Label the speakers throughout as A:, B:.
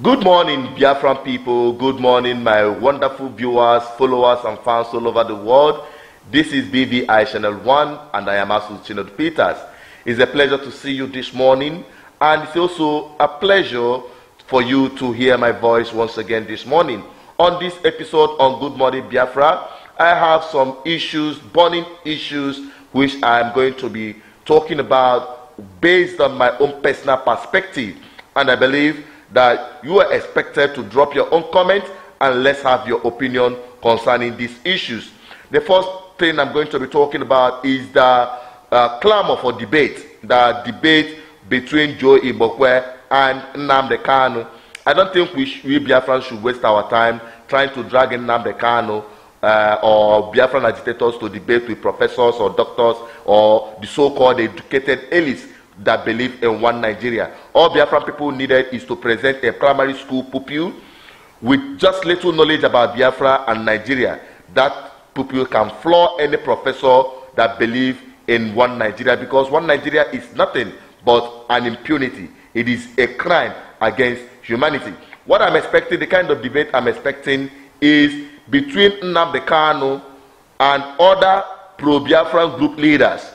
A: Good morning, Biafran people. Good morning, my wonderful viewers, followers, and fans all over the world. This is BVI Channel 1, and I am Nnamdi Peters. It's a pleasure to see you this morning, and it's also a pleasure for you to hear my voice once again this morning. On this episode on Good Morning Biafra, I have some issues, burning issues, which I am going to be talking about based on my own personal perspective, and I believe that you are expected to drop your own comment and let's have your opinion concerning these issues. The first thing I'm going to be talking about is the clamor for debate, the debate between Joe Ibokwe and Nnamdi Kanu. I don't think we Biafrans should waste our time trying to drag in Nnamdi Kanu or Biafran agitators to debate with professors or doctors or the so-called educated elites that believe in one Nigeria. All Biafran people needed is to present a primary school pupil with just little knowledge about Biafra and Nigeria. That pupil can floor any professor that believe in one Nigeria, because one Nigeria is nothing but an impunity. It is a crime against humanity. What I'm expecting, the kind of debate I'm expecting, is between Nnamdi Kanu and other pro-Biafran group leaders.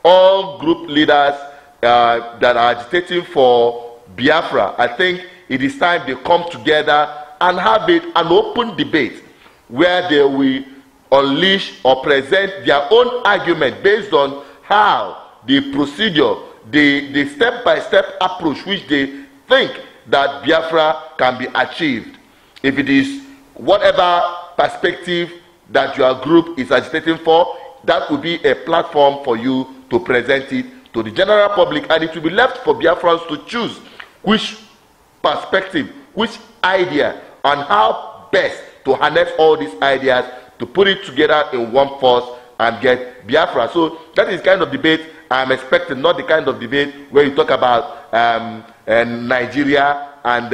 A: All group leaders that are agitating for Biafra. I think it is time they come together and have an open debate where they will unleash or present their own argument based on how the procedure, the step-by-step approach which they think that Biafra can be achieved. If it is whatever perspective that your group is agitating for, that will be a platform for you to present it to the general public, and it will be left for Biafrans to choose which perspective, which idea, and how best to harness all these ideas to put it together in one force and get Biafra. So that is the kind of debate I'm expecting, not the kind of debate where you talk about Nigeria and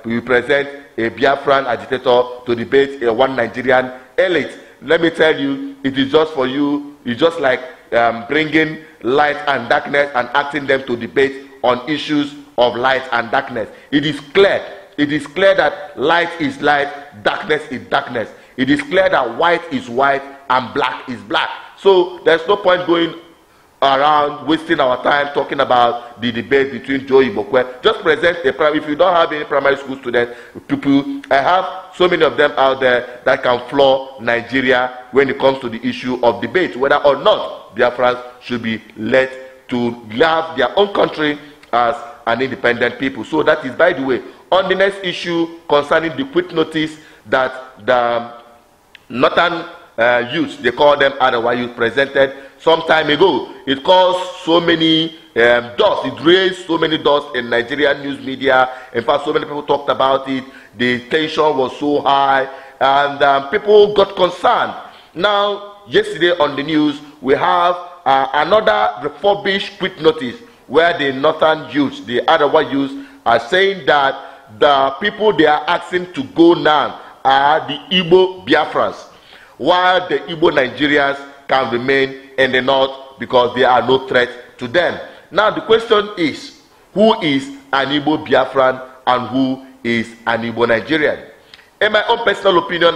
A: we present a Biafran agitator to debate a one Nigerian elite. Let me tell you, it is just for you, it's just like bringing light and darkness and asking them to debate on issues of light and darkness. It is clear that light is light, darkness is darkness. It is clear that white is white and black is black. So there's no point going around wasting our time talking about the debate between Joe Ibokwe. Just present a primary. If you don't have any primary school student people, I have so many of them out there that can floor Nigeria when it comes to the issue of debate, whether or not Biafrans should be let to have their own country as an independent people. So that is, by the way, on the next issue concerning the quick notice that the northern youths, they call them otherwise, presented some time ago. It caused so many dust. It raised so many dust in Nigerian news media. In fact, so many people talked about it. The tension was so high, and people got concerned. Now, yesterday on the news, we have another refurbished quick notice where the northern youths, the otherwise youths, are saying that the people they are asking to go now are the Igbo Biafrans, while the Igbo Nigerians can remain in the north because there are no threat to them. Now the question is, who is an Igbo Biafran and who is an Igbo Nigerian? In my own personal opinion,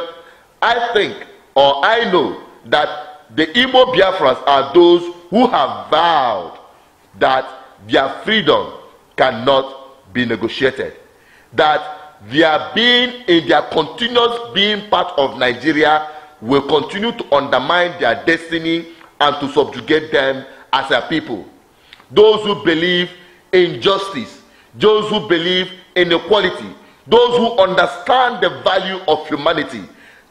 A: I think, or I know, that the Igbo Biafrans are those who have vowed that their freedom cannot be negotiated, that their being in their continuous being part of Nigeria will continue to undermine their destiny and to subjugate them as a people. Those who believe in justice, those who believe in equality, those who understand the value of humanity,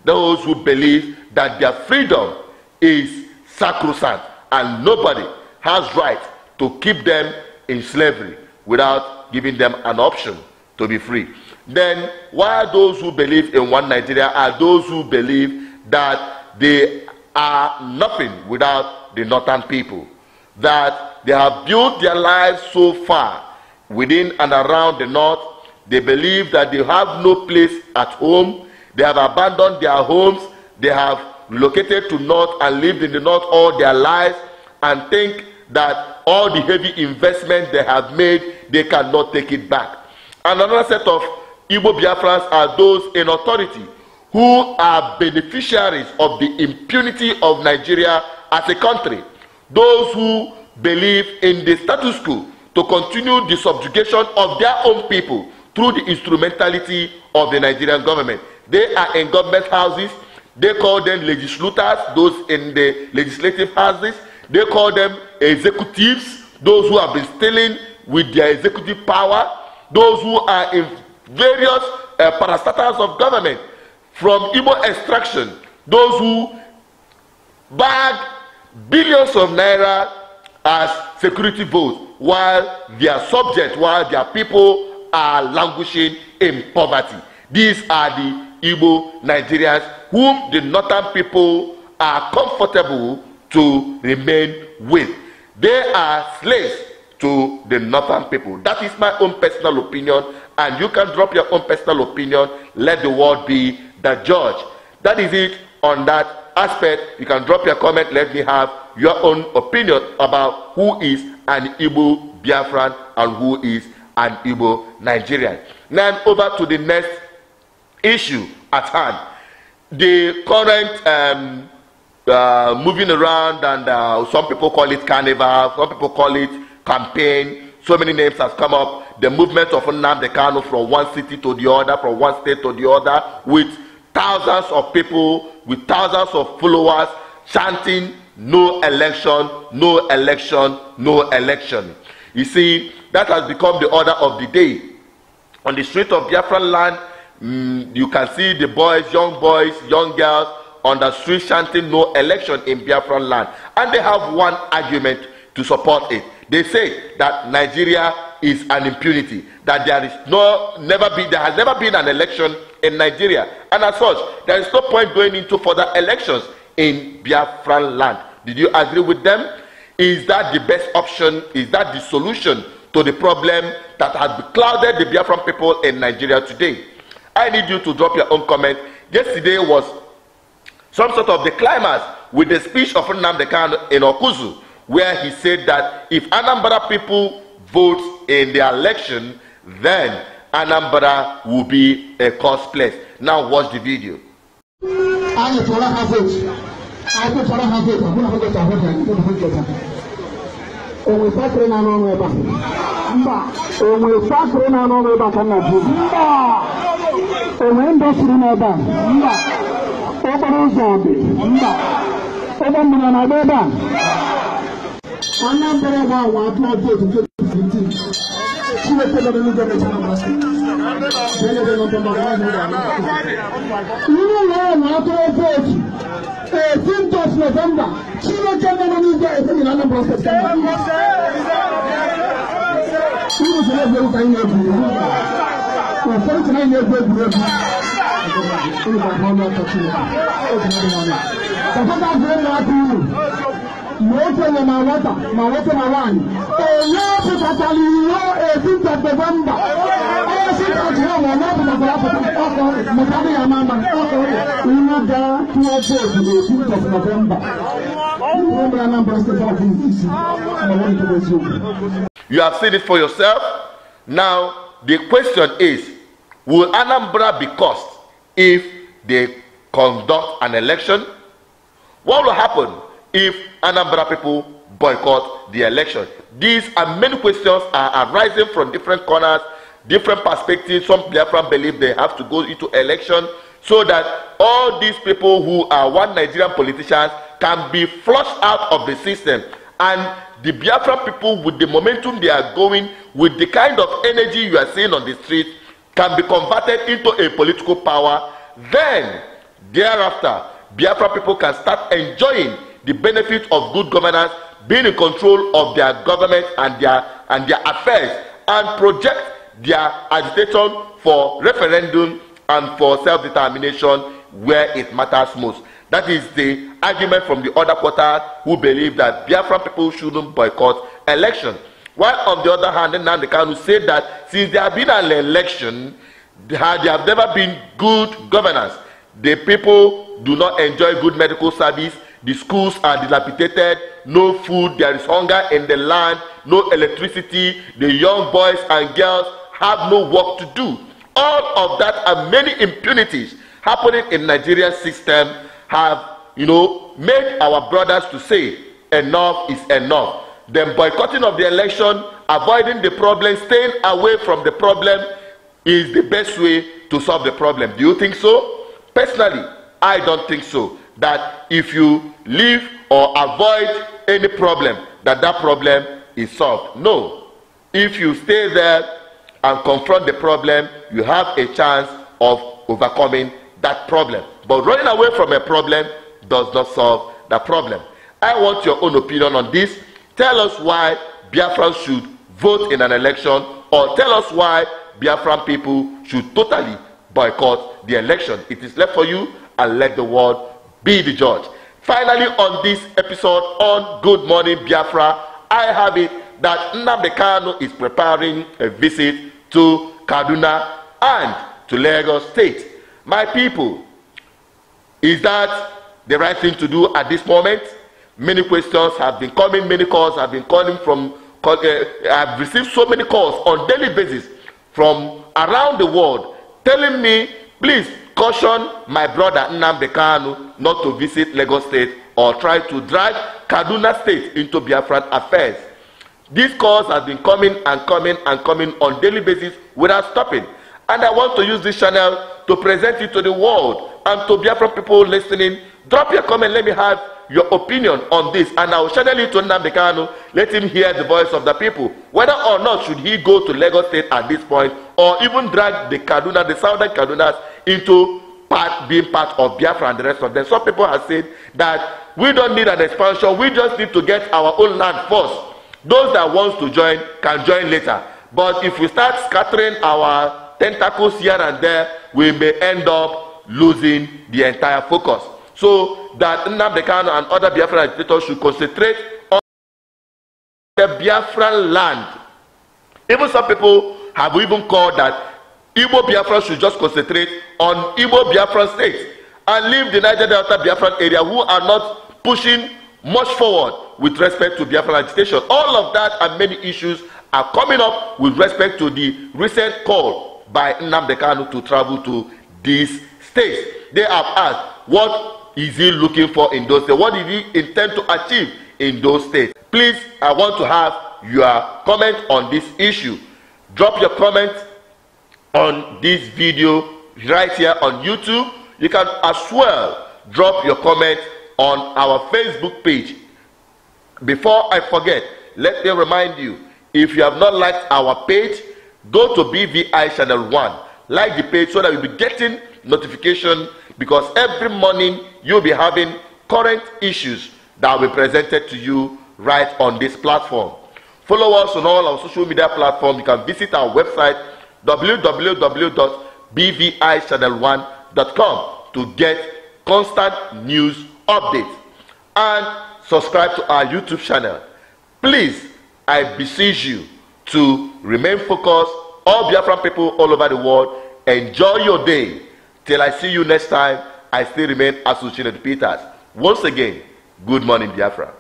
A: those who believe that their freedom is sacrosanct and nobody has right to keep them in slavery without giving them an option to be free. Then, while those who believe in one Nigeria are those who believe that they are nothing without the northern people, that they have built their lives so far within and around the north. They believe that they have no place at home. They have abandoned their homes. They have relocated to north and lived in the north all their lives, and think that all the heavy investment they have made, they cannot take it back. And another set of Igbo Biafrans are those in authority who are beneficiaries of the impunity of Nigeria as a country. Those who believe in the status quo to continue the subjugation of their own people through the instrumentality of the Nigerian government. They are in government houses. They call them legislators, those in the legislative houses. They call them executives, those who have been stealing with their executive power. Those who are in various parastatals of government, from Igbo extraction, those who bag billions of naira as security votes, while their subjects, while their people are languishing in poverty. These are the Igbo Nigerians whom the northern people are comfortable to remain with. They are slaves to the northern people. That is my own personal opinion, and you can drop your own personal opinion. Let the world be the judge. That is it on that aspect. You can drop your comment. Let me have your own opinion about who is an Igbo Biafran and who is an Igbo Nigerian. Now over to the next issue at hand. The current moving around, and some people call it carnival, some people call it campaign. So many names has come up. The movement of Nnamdi Kanu from one city to the other, from one state to the other, with thousands of people, with thousands of followers chanting no election, no election, no election. You see, that has become the order of the day. On the street of Biafra land, you can see the boys, young girls on the street chanting no election in Biafra land. And they have one argument to support it. They say that Nigeria is an impunity, that there has never been an election in Nigeria, and as such, there is no point going into further elections in Biafra land. Did you agree with them? Is that the best option? Is that the solution to the problem that has clouded the Biafran people in Nigeria today? I need you to drop your own comment. Yesterday was some sort of the climax with the speech of Nnamdi Kanu in Okuzu, where he said that if Anambra people vote in the election, then Anambra will be a cursed place. Now watch the video. You have seen it for yourself. Now the question is, will Anambra be cursed if they conduct an election? What will happen if Anambra people boycott the election? These and many questions are arising from different corners, different perspectives. Some Biafran believe they have to go into election so that all these people who are one Nigerian politicians can be flushed out of the system, and the Biafran people, with the momentum they are going, with the kind of energy you are seeing on the street, can be converted into a political power. Then thereafter, Biafra people can start enjoying the benefit of good governance, being in control of their government and their affairs, and project their agitation for referendum and for self-determination where it matters most. That is the argument from the other quarter, who believe that Biafran people shouldn't boycott election. While on the other hand, Nnamdi Kanu said that since there have been an election, there have never been good governance. The people do not enjoy good medical service. The schools are dilapidated. No food. There is hunger in the land. No electricity. The young boys and girls have no work to do. all of that and many impunities happening in Nigerian system have, made our brothers to say enough is enough. Then boycotting of the election, avoiding the problem, staying away from the problem is the best way to solve the problem. Do you think so? Personally, I don't think so. That if you leave or avoid any problem, that problem is solved. No. If you stay there and confront the problem, you have a chance of overcoming that problem. But running away from a problem does not solve the problem. I want your own opinion on this. Tell us why Biafrans should vote in an election, or tell us why Biafran people should totally boycott the election. It is left for you, and let the world be the judge. Finally, on this episode on Good Morning Biafra, I have it that Nnamdi Kanu is preparing a visit to Kaduna and to Lagos State. My people, is that the right thing to do at this moment? Many questions have been coming, many calls have been calling from, I've received so many calls on daily basis from around the world telling me, please caution my brother Nnamdi Kanu not to visit Lagos State or try to drag Kaduna State into Biafran affairs. These calls have been coming and coming and coming on daily basis without stopping. And I want to use this channel to present it to the world and to Biafran people listening. Drop your comment, let me have your opinion on this, and I will channel it to Nnamdi Kanu. Let him hear the voice of the people. Whether or not should he go to Lagos State at this point, or even drag the Kaduna, the southern Kadunas, into being part of Biafra and the rest of them. Some people have said that we don't need an expansion, we just need to get our own land first. Those that want to join can join later. But if we start scattering our tentacles here and there, we may end up losing the entire focus. So that Nnamdi Kanu and other Biafran agitators should concentrate on the Biafran land. Even some people have even called that Igbo Biafran should just concentrate on Igbo Biafran states and leave the Niger Delta Biafran area, who are not pushing much forward with respect to Biafran agitation. All of that and many issues are coming up with respect to the recent call by Nnamdi Kanu to travel to these states. They have asked, what is he looking for in those states? What did he intend to achieve in those states? Please, I want to have your comment on this issue. Drop your comment on this video right here on YouTube. You can as well drop your comment on our Facebook page. Before I forget, let me remind you, if you have not liked our page, go to BVI Channel 1. Like the page so that you'll be getting notification, because every morning you'll be having current issues that will be presented to you right on this platform. Follow us on all our social media platforms. You can visit our website www.bvichannel1.com to get constant news updates, and subscribe to our YouTube channel. Please, I beseech you to remain focused. All Biafran people all over the world, enjoy your day. Till I see you next time, I still remain Nnamdi Peters. Once again, good morning, Biafra.